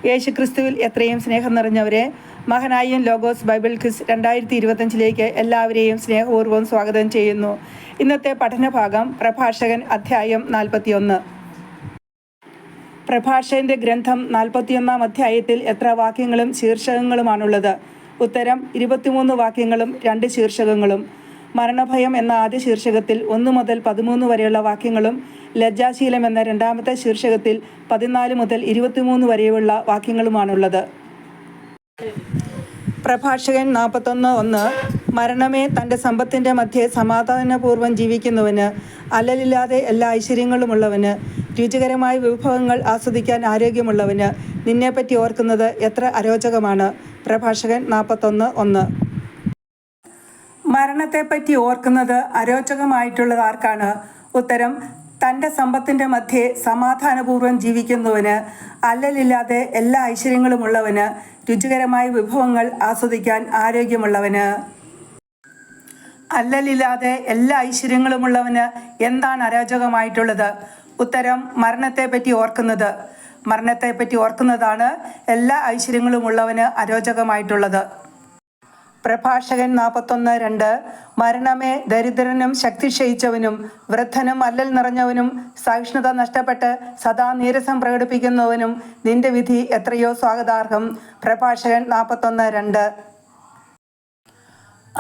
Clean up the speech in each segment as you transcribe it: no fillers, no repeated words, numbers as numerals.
യേശുക്രിസ്തുവിൽ എത്രയും സ്നേഹം നിറഞ്ഞവരെ, മഹനായും ലോഗോസ് ബൈബിൾ ക്വിസ് 2025 എല്ലാവരെയും സ്നേഹപൂർവ്വം സ്വാഗതം ചെയ്യുന്നു. ഇന്നത്തെ പഠനഭാഗം പ്രഭാഷകൻ അധ്യായം 41. പ്രഭാഷകന്റെ ഗ്രന്ഥം 41 അധ്യായത്തിൽ എത്ര വാക്യങ്ങളും ശീർഷകങ്ങളുമാണുള്ളത്? ഉത്തരം 23 വാക്യങ്ങളും 2 ശീർഷകങ്ങളും. മരണഭയം എന്ന ആദ്യ ശീർഷകത്തിൽ 1 മുതൽ 13 വരെയുള്ള വാക്യങ്ങളും ലജ്ജാശീലം എന്ന രണ്ടാമത്തെ ശീർഷകത്തിൽ 14 മുതൽ 23 വരെയുള്ള വാക്യങ്ങളുമാണുള്ളത്. പ്രഭാഷകൻ 41:1 മരണമേ, തൻ്റെ സമ്പത്തിൻ്റെ മധ്യേ സമാധാനപൂർവ്വം ജീവിക്കുന്നവന്, അല്ലലില്ലാതെ എല്ലാ ഐശ്വര്യങ്ങളുമുള്ളവന്, രുചികരമായ വിഭവങ്ങൾ ആസ്വദിക്കാൻ ആരോഗ്യമുള്ളവന്, നിന്നെപ്പറ്റി ഓർക്കുന്നത് എത്ര അരോചകമാണ്. പ്രഭാഷകൻ 41:1. മരണത്തെപ്പറ്റി ഓർക്കുന്നത് അരോചകമായിട്ടുള്ളത് ആർക്കാണ്? ഉത്തരം, തൻ്റെ സമ്പത്തിൻ്റെ മധ്യേ സമാധാനപൂർവ്വം ജീവിക്കുന്നവന്, അല്ലലില്ലാതെ എല്ലാ ഐശ്വര്യങ്ങളുമുള്ളവന്, രുചികരമായ വിഭവങ്ങൾ ആസ്വദിക്കാൻ ആരോഗ്യമുള്ളവന്. അല്ലലില്ലാതെ എല്ലാ ഐശ്വര്യങ്ങളുമുള്ളവന് എന്താണ് അരോചകമായിട്ടുള്ളത്? ഉത്തരം, മരണത്തെപ്പറ്റി ഓർക്കുന്നത്. മരണത്തെപ്പറ്റി ഓർക്കുന്നതാണ് എല്ലാ ഐശ്വര്യങ്ങളുമുള്ളവന് അരോചകമായിട്ടുള്ളത്. പ്രഭാഷകൻ 41:2 മരണമേ, ദരിദ്രനും ശക്തി ക്ഷയിച്ചവനും വൃദ്ധനും അല്ലൽ നിറഞ്ഞവനും സഹിഷ്ണുത നഷ്ടപ്പെട്ട് സദാ നീരസം പ്രകടിപ്പിക്കുന്നവനും നിന്റെ വിധി എത്രയോ സ്വാഗതാർഹം. പ്രഭാഷകൻ 41:2.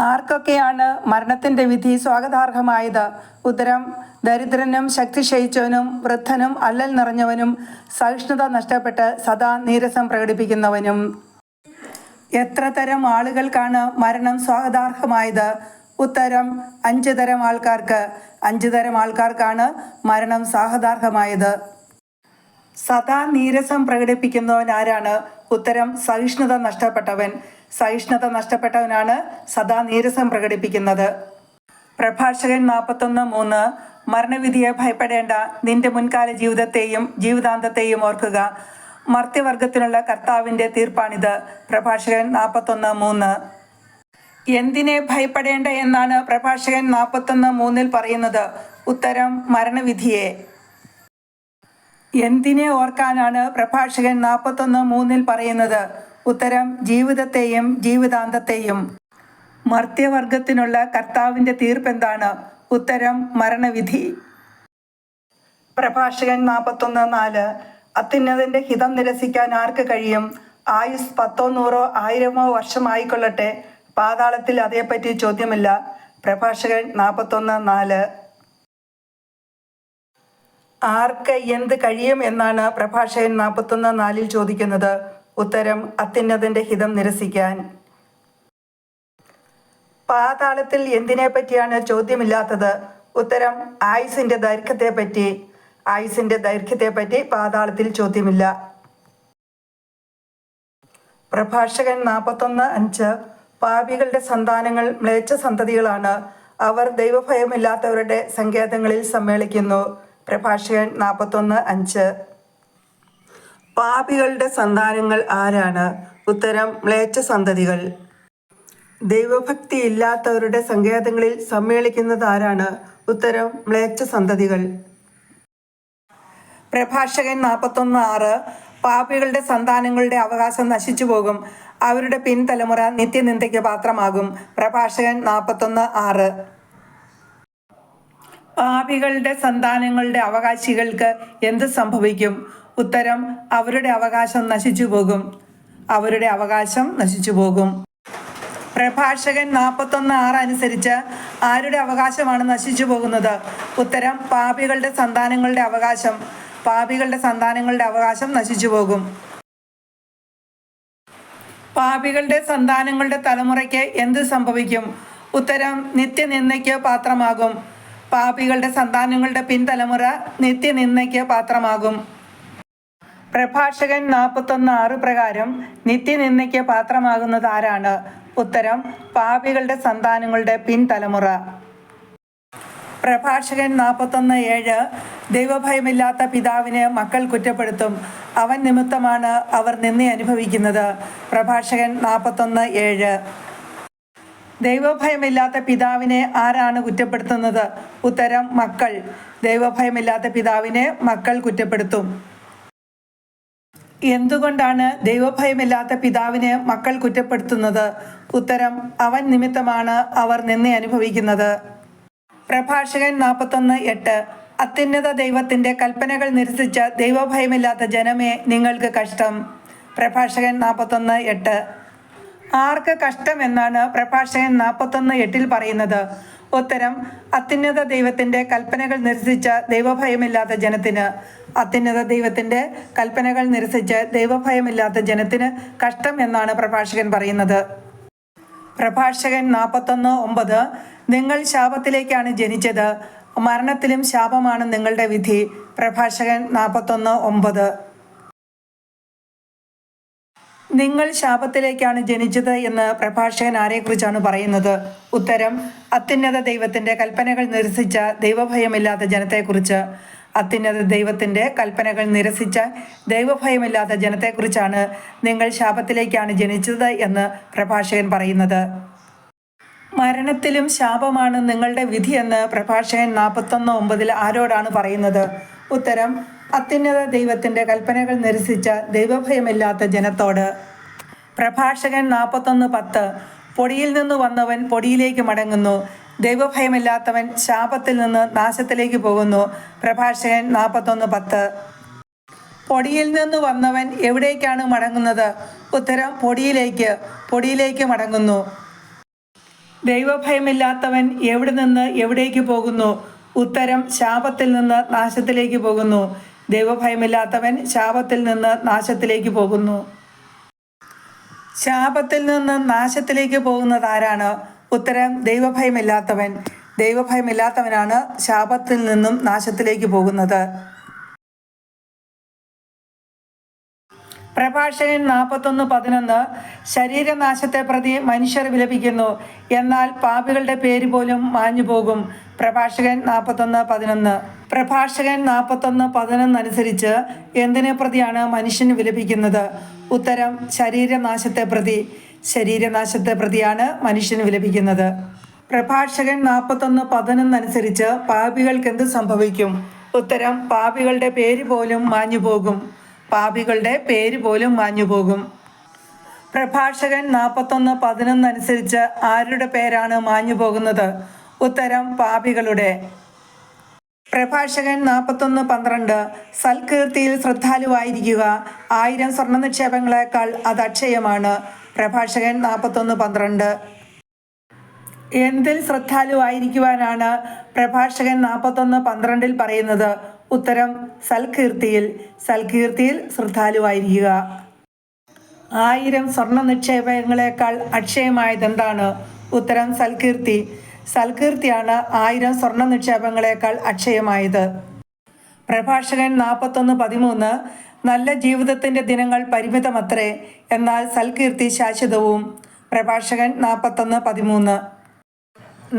ആർക്കൊക്കെയാണ് മരണത്തിൻ്റെ വിധി സ്വാഗതാർഹമായത്? ഉത്തരം, ദരിദ്രനും ശക്തി ക്ഷയിച്ചവനും വൃദ്ധനും അല്ലൽ നിറഞ്ഞവനും സഹിഷ്ണുത നഷ്ടപ്പെട്ട് സദാ നീരസം പ്രകടിപ്പിക്കുന്നവനും. എത്ര തരം ആളുകൾക്കാണ് മരണം സ്വാഗതാർഹമായത്? ഉത്തരം, 5 തരം ആൾക്കാർക്ക്. 5 തരം ആൾക്കാർക്കാണ് മരണം സ്വാഗതാർഹമായത്. സദാ നീരസം പ്രകടിപ്പിക്കുന്നവൻ ആരാണ്? ഉത്തരം, സഹിഷ്ണുത നഷ്ടപ്പെട്ടവൻ. സഹിഷ്ണുത നഷ്ടപ്പെട്ടവനാണ് സദാ നീരസം പ്രകടിപ്പിക്കുന്നത്. പ്രഭാഷകൻ 41:3 മരണവിധിയെ ഭയപ്പെടേണ്ട, നിന്റെ മുൻകാല ജീവിതത്തെയും ജീവിതാന്തത്തെയും ഓർക്കുക. മർത്യവർഗത്തിനുള്ള കർത്താവിൻ്റെ തീർപ്പാണിത്. പ്രഭാഷകൻ 41:3. എന്തിനെ ഭയപ്പെടേണ്ട എന്നാണ് പ്രഭാഷകൻ 41:3 പറയുന്നത്? ഉത്തരം, മരണവിധിയെ. എന്തിനെ ഓർക്കാനാണ് പ്രഭാഷകൻ 41:3 പറയുന്നത്? ഉത്തരം, ജീവിതത്തെയും ജീവിതാന്തത്തെയും. മർത്യവർഗത്തിനുള്ള കർത്താവിൻ്റെ തീർപ്പെന്താണ്? ഉത്തരം, മരണവിധി. പ്രഭാഷകൻ 41:4 അത്യുന്നതൻ്റെ ഹിതം നിരസിക്കാൻ ആർക്ക് കഴിയും? ആയുസ് 10, 100, 1000 വർഷമായിക്കൊള്ളട്ടെ, പാതാളത്തിൽ അതേപ്പറ്റി ചോദ്യമില്ല. പ്രഭാഷകൻ 41:4. ആർക്ക് എന്ത് കഴിയും എന്നാണ് പ്രഭാഷകൻ 41:4 ചോദിക്കുന്നത്? ഉത്തരം, അത്യുന്നതൻ്റെ ഹിതം നിരസിക്കാൻ. പാതാളത്തിൽ എന്തിനെ പറ്റിയാണ് ചോദ്യമില്ലാത്തത്? ഉത്തരം, ആയുസിൻ്റെ ദൈർഘ്യത്തെപ്പറ്റി. ആയുസിൻ്റെ ദൈർഘ്യത്തെപ്പറ്റി പാതാളത്തിൽ ചോദ്യമില്ല. പ്രഭാഷകൻ 41:5 പാപികളുടെ സന്താനങ്ങൾ മ്ലേച്ഛ സന്തതികളാണ്, അവർ ദൈവഭയമില്ലാത്തവരുടെ സങ്കേതങ്ങളിൽ സമ്മേളിക്കുന്നു. പ്രഭാഷകൻ 41:5. പാപികളുടെ സന്താനങ്ങൾ ആരാണ്? ഉത്തരം, മ്ലേച്ഛ സന്തതികൾ. ദൈവഭക്തി ഇല്ലാത്തവരുടെ സങ്കേതങ്ങളിൽ സമ്മേളിക്കുന്നത് ആരാണ്? ഉത്തരം, മ്ലേച്ഛ സന്തതികൾ. പ്രഭാഷകൻ 41:6 പാപികളുടെ സന്താനങ്ങളുടെ അവകാശം നശിച്ചു പോകും, അവരുടെ പിൻതലമുറ നിത്യനിന്ദയ്ക്ക് പാത്രമാകും. പ്രഭാഷകൻ 41:6. പാപികളുടെ സന്താനങ്ങളുടെ അവകാശികൾക്ക് എന്ത് സംഭവിക്കും? ഉത്തരം, അവരുടെ അവകാശം നശിച്ചു പോകും. അവരുടെ അവകാശം നശിച്ചു പോകും. പ്രഭാഷകൻ 41:6 അനുസരിച്ച് ആരുടെ അവകാശമാണ് നശിച്ചു പോകുന്നത്? ഉത്തരം, പാപികളുടെ സന്താനങ്ങളുടെ അവകാശം. പാപികളുടെ സന്താനങ്ങളുടെ അവകാശം നശിച്ചു പോകും. പാപികളുടെ സന്താനങ്ങളുടെ തലമുറയ്ക്ക് എന്ത് സംഭവിക്കും? ഉത്തരം, നിത്യനിന്ദയ്ക്ക് പാത്രമാകും. പാപികളുടെ സന്താനങ്ങളുടെ പിൻതലമുറ നിത്യനിന്ദയ്ക്ക് പാത്രമാകും. പ്രഭാഷകൻ 41:6 പ്രകാരം നിത്യനിന്ദയ്ക്ക് പാത്രമാകുന്നത് ആരാണ്? ഉത്തരം, പാപികളുടെ സന്താനങ്ങളുടെ പിൻതലമുറ. പ്രഭാഷകൻ 41:7 ദൈവഭയമില്ലാത്ത പിതാവിനെ മക്കൾ കുറ്റപ്പെടുത്തും, അവൻ നിമിത്തമാണ് അവർ നിന്ദ അനുഭവിക്കുന്നത്. പ്രഭാഷകൻ 41:7. ദൈവഭയമില്ലാത്ത പിതാവിനെ ആരാണ് കുറ്റപ്പെടുത്തുന്നത്? ഉത്തരം, മക്കൾ. ദൈവഭയമില്ലാത്ത പിതാവിനെ മക്കൾ കുറ്റപ്പെടുത്തും. എന്തുകൊണ്ടാണ് ദൈവഭയമില്ലാത്ത പിതാവിനെ മക്കൾ കുറ്റപ്പെടുത്തുന്നത്? ഉത്തരം: അവൻ നിമിത്തമാണ് അവർ നിന്നെ അനുഭവിക്കുന്നത്. പ്രഭാഷകൻ 41:8. അത്യുന്നത ദൈവത്തിൻ്റെ കൽപ്പനകൾ നിരസിച്ച ദൈവഭയമില്ലാത്ത ജനമേ, നിങ്ങൾക്ക് കഷ്ടം. പ്രഭാഷകൻ 41:8. ആർക്ക് കഷ്ടം എന്നാണ് പ്രഭാഷകൻ 41:8 പറയുന്നത്? ഉത്തരം: അത്യുന്നത ദൈവത്തിൻ്റെ കൽപ്പനകൾ നിരസിച്ച ദൈവഭയമില്ലാത്ത ജനത്തിന്. അത്യുന്നത ദൈവത്തിൻ്റെ കൽപ്പനകൾ നിരസിച്ച് ദൈവഭയമില്ലാത്ത ജനത്തിന് കഷ്ടം എന്നാണ് പ്രഭാഷകൻ പറയുന്നത്. പ്രഭാഷകൻ 41:9. നിങ്ങൾ ശാപത്തിലേക്കാണ് ജനിച്ചത്, മരണത്തിലും ശാപമാണ് നിങ്ങളുടെ വിധി. പ്രഭാഷകൻ 41:9. നിങ്ങൾ ശാപത്തിലേക്കാണ് ജനിച്ചത് എന്ന് പ്രഭാഷകൻ ആരെക്കുറിച്ചാണ് പറയുന്നത്? ഉത്തരം: അത്യുന്നത ദൈവത്തിൻ്റെ കൽപ്പനകൾ നിരസിച്ച ദൈവഭയമില്ലാത്ത ജനത്തെക്കുറിച്ച്. അത്യുന്നത ദൈവത്തിൻ്റെ കൽപ്പനകൾ നിരസിച്ച ദൈവഭയമില്ലാത്ത ജനത്തെക്കുറിച്ചാണ് നിങ്ങൾ ശാപത്തിലേക്കാണ് ജനിച്ചത് എന്ന് പ്രഭാഷകൻ പറയുന്നത്. മരണത്തിലും ശാപമാണ് നിങ്ങളുടെ വിധിയെന്ന് പ്രഭാഷകൻ 41:9 ആരോടാണ് പറയുന്നത്? ഉത്തരം: അത്യുന്നത ദൈവത്തിൻ്റെ കൽപ്പനകൾ നിരസിച്ച ദൈവഭയമില്ലാത്ത ജനത്തോട്. പ്രഭാഷകൻ 41:10. പൊടിയിൽ നിന്ന് വന്നവൻ പൊടിയിലേക്ക് മടങ്ങുന്നു, ദൈവഭയമില്ലാത്തവൻ ശാപത്തിൽ നിന്ന് നാശത്തിലേക്ക് പോകുന്നു. പ്രഭാഷകൻ 41:10. പൊടിയിൽ നിന്ന് വന്നവൻ എവിടേക്കാണ് മടങ്ങുന്നത്? ഉത്തരം: പൊടിയിലേക്ക് മടങ്ങുന്നു. ദൈവഭയമില്ലാത്തവൻ എവിടെ നിന്ന് എവിടേക്ക് പോകുന്നു? ഉത്തരം: ശാപത്തിൽ നിന്ന് നാശത്തിലേക്ക് പോകുന്നു. ദൈവഭയമില്ലാത്തവൻ ശാപത്തിൽ നിന്ന് നാശത്തിലേക്ക് പോകുന്നു. ശാപത്തിൽ നിന്ന് നാശത്തിലേക്ക് പോകുന്നത് ആരാണ്? ഉത്തരം: ദൈവഭയമില്ലാത്തവൻ. ദൈവഭയമില്ലാത്തവനാണ് ശാപത്തിൽ നിന്നും നാശത്തിലേക്ക് പോകുന്നത്. പ്രഭാഷകൻ 41:11. ശരീരനാശത്തെ പ്രതി മനുഷ്യർ വിലപിക്കുന്നു, എന്നാൽ പാപികളുടെ പേര് പോലും മാഞ്ഞുപോകും. പ്രഭാഷകൻ 41:11. പ്രഭാഷകൻ 41:11 അനുസരിച്ച് എന്തിനെ പ്രതിയാണ് മനുഷ്യൻ വിലപിക്കുന്നത്? ഉത്തരം: ശരീരനാശത്തെ പ്രതി. ശരീരനാശത്തെ പ്രതിയാണ് മനുഷ്യൻ വിലപിക്കുന്നത്. പ്രഭാഷകൻ 41:11 അനുസരിച്ച് പാപികൾക്ക് എന്ത് സംഭവിക്കും? ഉത്തരം: പാപികളുടെ പേര് പോലും മാഞ്ഞുപോകും. പാപികളുടെ പേര് പോലും മാഞ്ഞുപോകും. പ്രഭാഷകൻ 41:11 അനുസരിച്ച് ആരുടെ പേരാണ് മാഞ്ഞു പോകുന്നത്? ഉത്തരം: പാപികളുടെ. പ്രഭാഷകൻ 41:12. സൽകീർത്തിയിൽ ശ്രദ്ധാലുവായിരിക്കുക, 1000 സ്വർണ്ണ നിക്ഷേപങ്ങളെക്കാൾ അത് അക്ഷയമാണ്. പ്രഭാഷകൻ 41:12. എന്തിൽ ശ്രദ്ധാലുവായിരിക്കുവാനാണ് പ്രഭാഷകൻ 41:12 പറയുന്നത്? ഉത്തരം: സൽകീർത്തിയിൽ. സൽകീർത്തിയിൽ ശ്രദ്ധാലുവായിരിക്കുക. 1000 സ്വർണ്ണ നിക്ഷേപങ്ങളെക്കാൾ അക്ഷയമായതെന്താണ്? ഉത്തരം: സൽകീർത്തി. സൽകീർത്തിയാണ് 1000 സ്വർണ്ണ നിക്ഷേപങ്ങളെക്കാൾ അക്ഷയമായത്. പ്രഭാഷകൻ 41:13. നല്ല ജീവിതത്തിൻ്റെ ദിനങ്ങൾ പരിമിതമത്രേ, എന്നാൽ സൽകീർത്തി ശാശ്വതവും. പ്രഭാഷകൻ 41:13.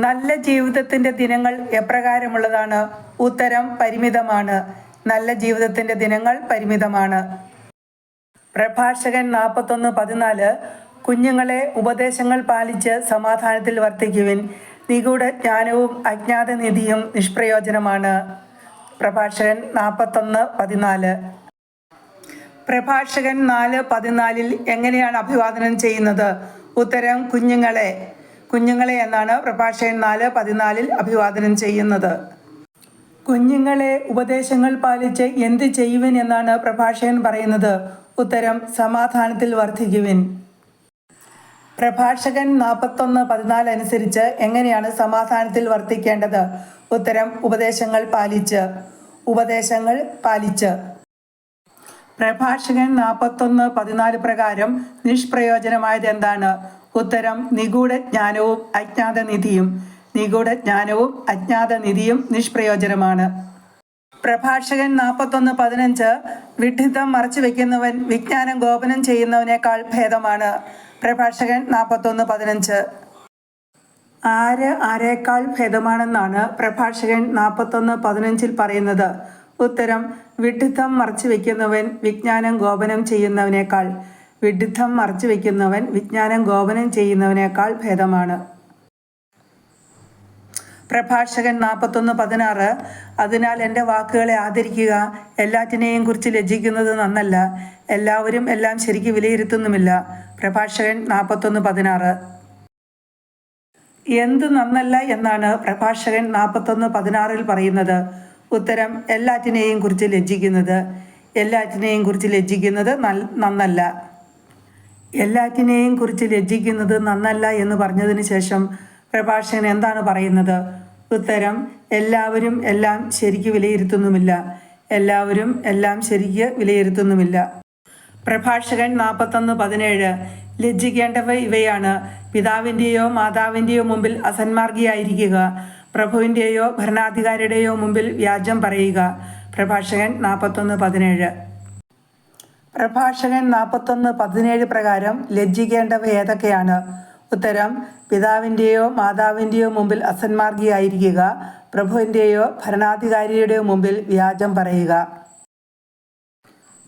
നല്ല ജീവിതത്തിൻ്റെ ദിനങ്ങൾ എപ്രകാരമുള്ളതാണ്? ഉത്തരം: പരിമിതമാണ്. നല്ല ജീവിതത്തിൻ്റെ ദിനങ്ങൾ പരിമിതമാണ്. പ്രഭാഷകൻ 41:14. കുഞ്ഞുങ്ങളെ, ഉപദേശങ്ങൾ പാലിച്ച് സമാധാനത്തിൽ വർത്തിക്കുവിൻ, നിഗൂഢ ജ്ഞാനവും അജ്ഞാത നിധിയും നിഷ്പ്രയോജനമാണ്. പ്രഭാഷകൻ 41:14. പ്രഭാഷകൻ 4:14 എങ്ങനെയാണ് അഭിവാദനം ചെയ്യുന്നത്? ഉത്തരം: കുഞ്ഞുങ്ങളെ എന്നാണ് പ്രഭാഷകൻ 4:14 അഭിവാദനം ചെയ്യുന്നത്. കുഞ്ഞുങ്ങളെ, ഉപദേശങ്ങൾ പാലിച്ച് എന്ത് ചെയ്യുവിൻ എന്നാണ് പ്രഭാഷകൻ പറയുന്നത്? ഉത്തരം: സമാധാനത്തിൽ വർദ്ധിക്കുവിൻ. പ്രഭാഷകൻ 41:14 അനുസരിച്ച് എങ്ങനെയാണ് സമാധാനത്തിൽ വർദ്ധിക്കേണ്ടത്? ഉത്തരം: ഉപദേശങ്ങൾ പാലിച്ച്. പ്രഭാഷകൻ 41:14 പ്രകാരം നിഷ്പ്രയോജനമായത് എന്താണ്? ഉത്തരം: നിഗൂഢ ജ്ഞാനവും അജ്ഞാത നിധിയും. നിഗൂഢ ജ്ഞാനവും അജ്ഞാത നിധിയും നിഷ്പ്രയോജനമാണ്. പ്രഭാഷകൻ 41:15. വിഡ്ഢിത്തം മറച്ചു വയ്ക്കുന്നവൻ വിജ്ഞാനം ഗോപനം ചെയ്യുന്നവനേക്കാൾ ഭേദമാണ്. പ്രഭാഷകൻ 41:15. ആരേക്കാൾ ഭേദമാണെന്നാണ് പ്രഭാഷകൻ 41:15 പറയുന്നത്? ഉത്തരം: വിഡ്ഢിത്തം മറച്ചു വയ്ക്കുന്നവൻ വിജ്ഞാനം ഗോപനം ചെയ്യുന്നവനേക്കാൾ. വിഡ്ഢിത്തം മറച്ചു വയ്ക്കുന്നവൻ വിജ്ഞാനം ഗോപനം ചെയ്യുന്നവനേക്കാൾ ഭേദമാണ്. പ്രഭാഷകൻ 41:16 അതിനാൽ എൻ്റെ വാക്കുകളെ ആദരിക്കുക. എല്ലാറ്റിനെയും കുറിച്ച് ലജ്ജിക്കുന്നത് നന്നല്ല. എല്ലാവരും എല്ലാം ശരിക്ക് വിലയിരുത്തുന്നുമില്ല. പ്രഭാഷകൻ 41:16 എന്ത് നന്നല്ല എന്നാണ് പ്രഭാഷകൻ 41:16 പറയുന്നത്? ഉത്തരം എല്ലാറ്റിനെയും കുറിച്ച് ലജ്ജിക്കുന്നത്. എല്ലാറ്റിനെയും കുറിച്ച് ലജ്ജിക്കുന്നത് നന്നല്ല. എല്ലാറ്റിനെയും കുറിച്ച് ലജ്ജിക്കുന്നത് നന്നല്ല എന്ന് പറഞ്ഞതിന് ശേഷം പ്രഭാഷകൻ എന്താണ് പറയുന്നത്? ഉത്തരം എല്ലാവരും എല്ലാം ശരിക്ക് വിലയിരുത്തുന്നുമില്ല. എല്ലാവരും എല്ലാം ശരിക്ക് വിലയിരുത്തുന്നുമില്ല. പ്രഭാഷകൻ 41:17 ലജ്ജിക്കേണ്ടവ ഇവയാണ്: പിതാവിൻ്റെയോ മാതാവിൻ്റെയോ മുമ്പിൽ അസന്മാർഗിയായിരിക്കുക, പ്രഭുവിൻ്റെയോ ഭരണാധികാരിയുടെയോ മുമ്പിൽ വ്യാജം പറയുക. പ്രഭാഷകൻ 41:17 പ്രഭാഷകൻ 41:17 പ്രകാരം ലജ്ജിക്കേണ്ടവ ഏതൊക്കെയാണ്? ഉത്തരം പിതാവിൻ്റെയോ മാതാവിൻ്റെയോ മുമ്പിൽ അസന്മാർഗിയായിരിക്കുക, പ്രഭുവിൻ്റെയോ ഭരണാധികാരിയുടെയോ മുമ്പിൽ വ്യാജം പറയുക.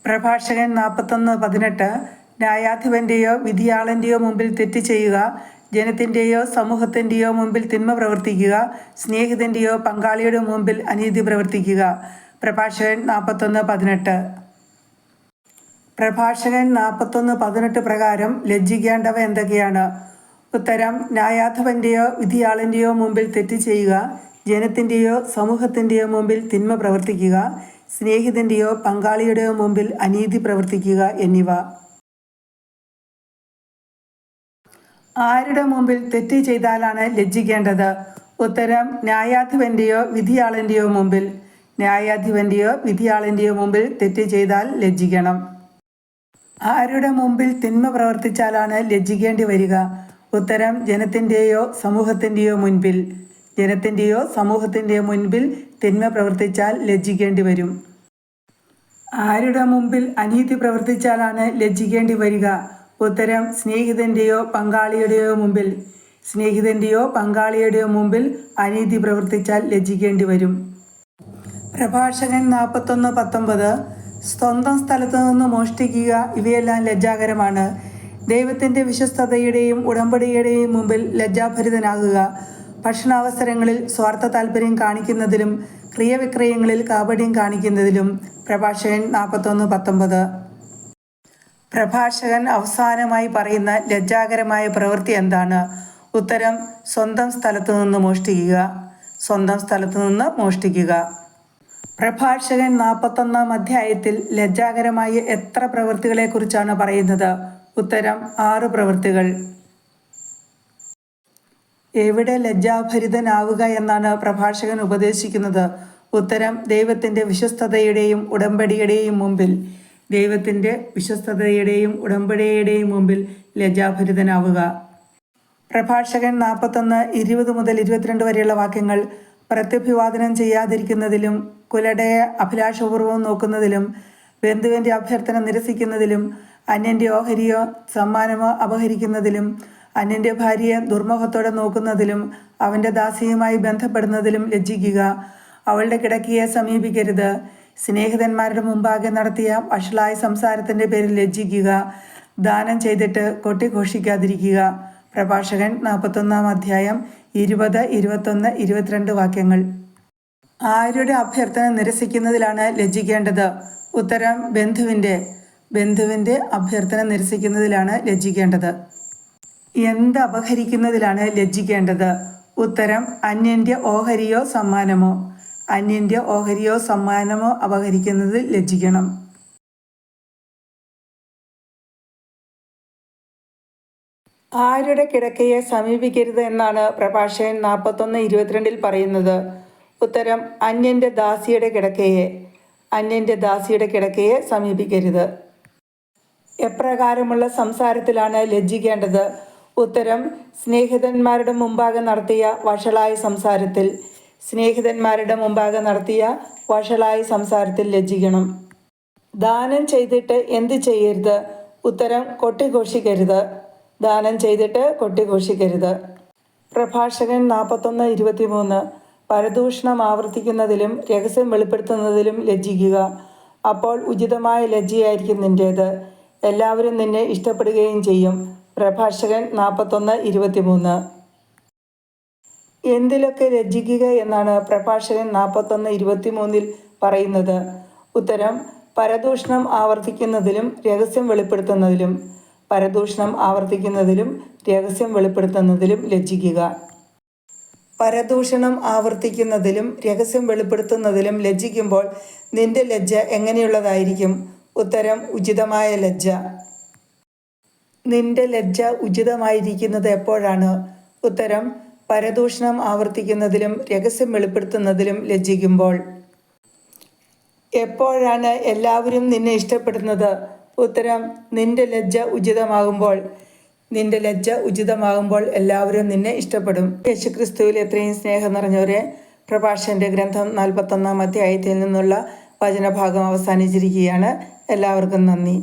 പ്രഭാഷകൻ 41:18 ന്യായാധിപൻ്റെയോ വിധിയാളൻ്റെയോ മുമ്പിൽ തെറ്റ് ചെയ്യുക, ജനത്തിൻ്റെയോ സമൂഹത്തിൻ്റെയോ മുമ്പിൽ തിന്മ പ്രവർത്തിക്കുക, സ്നേഹിതൻ്റെയോ പങ്കാളിയുടെ മുമ്പിൽ അനീതി പ്രവർത്തിക്കുക. പ്രഭാഷകൻ 41:18 പ്രഭാഷകൻ 41:18 പ്രകാരം ലജ്ജിക്കേണ്ടവ എന്തൊക്കെയാണ്? ഉത്തരം ന്യായാധിപൻ്റെയോ വിധിയാളൻ്റെയോ മുമ്പിൽ തെറ്റ് ചെയ്യുക, ജനത്തിൻ്റെയോ സമൂഹത്തിൻ്റെയോ മുമ്പിൽ തിന്മ പ്രവർത്തിക്കുക, സ്നേഹിതൻ്റെയോ പങ്കാളിയുടെയോ മുമ്പിൽ അനീതി പ്രവർത്തിക്കുക എന്നിവ. ആരുടെ മുമ്പിൽ തെറ്റ് ചെയ്താലാണ് ലജ്ജിക്കേണ്ടത്? ഉത്തരം ന്യായാധിപൻ്റെയോ വിധിയാളൻ്റെയോ മുമ്പിൽ. ന്യായാധിപൻ്റെയോ വിധിയാളൻ്റെയോ മുമ്പിൽ തെറ്റ് ചെയ്താൽ ലജ്ജിക്കണം. ആരുടെ മുമ്പിൽ തിന്മ പ്രവർത്തിച്ചാലാണ് ലജ്ജിക്കേണ്ടി വരിക? ഉത്തരം ജനത്തിൻ്റെയോ സമൂഹത്തിൻ്റെയോ മുൻപിൽ. ജനത്തിൻ്റെയോ സമൂഹത്തിൻ്റെയോ മുൻപിൽ തിന്മ പ്രവർത്തിച്ചാൽ ലജ്ജിക്കേണ്ടി വരും. ആരുടെ മുമ്പിൽ അനീതി പ്രവർത്തിച്ചാലാണ് ലജ്ജിക്കേണ്ടി വരിക? ഉത്തരം സ്നേഹിതൻ്റെയോ പങ്കാളിയുടെയോ മുമ്പിൽ. സ്നേഹിതൻ്റെയോ പങ്കാളിയുടെയോ മുമ്പിൽ അനീതി പ്രവർത്തിച്ചാൽ ലജ്ജിക്കേണ്ടി വരും. പ്രഭാഷകൻ 41:19 സ്വന്തം സ്ഥലത്തു നിന്ന് മോഷ്ടിക്കുക, ഇവയെല്ലാം ലജ്ജാകരമാണ്. ദൈവത്തിൻ്റെ വിശ്വസ്തതയുടെയും ഉടമ്പടിയുടെയും മുമ്പിൽ ലജ്ജാഭരിതനാകുക. ഭക്ഷണാവസരങ്ങളിൽ സ്വാർത്ഥ താല്പര്യം കാണിക്കുന്നതിലും ക്രിയവിക്രയങ്ങളിൽ കാപട്യം കാണിക്കുന്നതിലും. പ്രഭാഷകൻ 41:19 പ്രഭാഷകൻ അവസാനമായി പറയുന്ന ലജ്ജാകരമായ പ്രവൃത്തി എന്താണ്? ഉത്തരം സ്വന്തം സ്ഥലത്തു നിന്ന് മോഷ്ടിക്കുക. സ്വന്തം സ്ഥലത്തു നിന്ന് മോഷ്ടിക്കുക. പ്രഭാഷകൻ 41-ാം അധ്യായത്തിൽ ലജ്ജാകരമായ എത്ര പ്രവൃത്തികളെക്കുറിച്ചാണ് പറയുന്നത്? ഉത്തരം 6 പ്രവൃത്തികൾ. എവിടെ ലജ്ജാഭരിതനാവുക എന്നാണ് പ്രഭാഷകൻ ഉപദേശിക്കുന്നത്? ഉത്തരം ദൈവത്തിൻ്റെ വിശ്വസ്തതയുടെയും ഉടമ്പടിയുടെയും മുമ്പിൽ. ദൈവത്തിൻ്റെ വിശ്വസ്തതയുടെയും ഉടമ്പടിയുടെയും മുമ്പിൽ ലജ്ജാഭരിതനാവുക. പ്രഭാഷകൻ 41 20 മുതൽ 22 വരെയുള്ള വാക്യങ്ങൾ പ്രത്യഭിവാദനം ചെയ്യാതിരിക്കുന്നതിലും കുലടയെ അഭിലാഷപൂർവ്വം നോക്കുന്നതിലും ബന്ധുവിൻ്റെ അഭ്യർത്ഥന നിരസിക്കുന്നതിലും അന്യൻ്റെ ഓഹരിയോ സമ്മാനമോ അപഹരിക്കുന്നതിലും അന്യൻ്റെ ഭാര്യയെ ദുർമുഖത്തോടെ നോക്കുന്നതിലും അവൻ്റെ ദാസിയുമായി ബന്ധപ്പെടുന്നതിലും ലജ്ജിക്കുക. അവളുടെ കിടക്കയെ സമീപിക്കരുത്. സ്നേഹിതന്മാരുടെ മുമ്പാകെ നടത്തിയ വഷളായ സംസാരത്തിൻ്റെ പേരിൽ ലജ്ജിക്കുക. ദാനം ചെയ്തിട്ട് കൊട്ടിഘോഷിക്കാതിരിക്കുക. പ്രഭാഷകൻ 41-ാം അധ്യായം 20, 21, 22 വാക്യങ്ങൾ. ആരുടെ അഭ്യർത്ഥന നിരസിക്കുന്നതിലാണ് ലജ്ജിക്കേണ്ടത്? ഉത്തരം ബന്ധുവിൻ്റെ അഭ്യർത്ഥന നിരസിക്കുന്നതിലാണ് ലജ്ജിക്കേണ്ടത്. എന്ത് അപഹരിക്കുന്നതിലാണ് ലജ്ജിക്കേണ്ടത്? ഉത്തരം അന്യൻ്റെ ഓഹരിയോ സമ്മാനമോ. അന്യൻ്റെ ഓഹരിയോ സമ്മാനമോ അപഹരിക്കുന്നതിൽ ലജ്ജിക്കണം. ആരുടെ കിടക്കയെ സമീപിക്കരുത് എന്നാണ് പ്രഭാഷകൻ 41:22 പറയുന്നത്? ഉത്തരം അന്യൻ്റെ ദാസിയുടെ കിടക്കയെ. അന്യൻ്റെ ദാസിയുടെ കിടക്കയെ സമീപിക്കരുത്. എപ്രകാരമുള്ള സംസാരത്തിലാണ് ലജ്ജിക്കേണ്ടത്? ഉത്തരം സ്നേഹിതന്മാരുടെ മുമ്പാകെ നടത്തിയ വഷളായ സംസാരത്തിൽ. സ്നേഹിതന്മാരുടെ മുമ്പാകെ നടത്തിയ വഷളായ സംസാരത്തിൽ ലജ്ജിക്കണം. ദാനം ചെയ്തിട്ട് എന്ത് ചെയ്യരുത്? ഉത്തരം കൊട്ടിഘോഷിക്കരുത്. ദാനം ചെയ്തിട്ട് കൊട്ടിഘോഷിക്കരുത്. പ്രഭാഷകൻ 41:23 പരദൂഷണം ആവർത്തിക്കുന്നതിലും രഹസ്യം വെളിപ്പെടുത്തുന്നതിലും ലജ്ജിക്കുക. അപ്പോൾ ഉചിതമായ ലജ്ജയായിരിക്കും നിൻ്റേത്. എല്ലാവരും നിന്നെ ഇഷ്ടപ്പെടുകയും ചെയ്യും. പ്രഭാഷകൻ 41:23 എന്തിലൊക്കെ ലജ്ജിക്കുക എന്നാണ് പ്രഭാഷകൻ 41:23 പറയുന്നത്? ഉത്തരം: പരദൂഷണം ആവർത്തിക്കുന്നതിലും രഹസ്യം വെളിപ്പെടുത്തുന്നതിലും. പരദൂഷണം ആവർത്തിക്കുന്നതിലും രഹസ്യം വെളിപ്പെടുത്തുന്നതിലും ലജ്ജിക്കുക. പരദൂഷണം ആവർത്തിക്കുന്നതിലും രഹസ്യം വെളിപ്പെടുത്തുന്നതിലും ലജ്ജിക്കുമ്പോൾ നിന്റെ ലജ്ജ എങ്ങനെയുള്ളതായിരിക്കും? ഉത്തരം: ഉചിതമായ ലജ്ജ. നിന്റെ ലജ്ജ ഉചിതമായിരിക്കുന്നത് എപ്പോഴാണ്? ഉത്തരം: പരദൂഷണം ആവർത്തിക്കുന്നതിലും രഹസ്യം വെളിപ്പെടുത്തുന്നതിലും ലജ്ജിക്കുമ്പോൾ. എപ്പോഴാണ് എല്ലാവരും നിന്നെ ഇഷ്ടപ്പെടുന്നത്? ഉത്തരം: നിന്റെ ലജ്ജ ഉചിതമാകുമ്പോൾ. നിന്റെ ലജ്ജ ഉചിതമാകുമ്പോൾ എല്ലാവരും നിന്നെ ഇഷ്ടപ്പെടും. യേശുക്രിസ്തുവിൽ എത്രയും സ്നേഹം നിറഞ്ഞവരെ, പ്രഭാഷകന്റെ ഗ്രന്ഥം 41-ാം അധ്യായത്തിൽ നിന്നുള്ള വചനഭാഗം അവസാനിച്ചിരിക്കുകയാണ്. എല്ലാവർക്കും നന്ദി.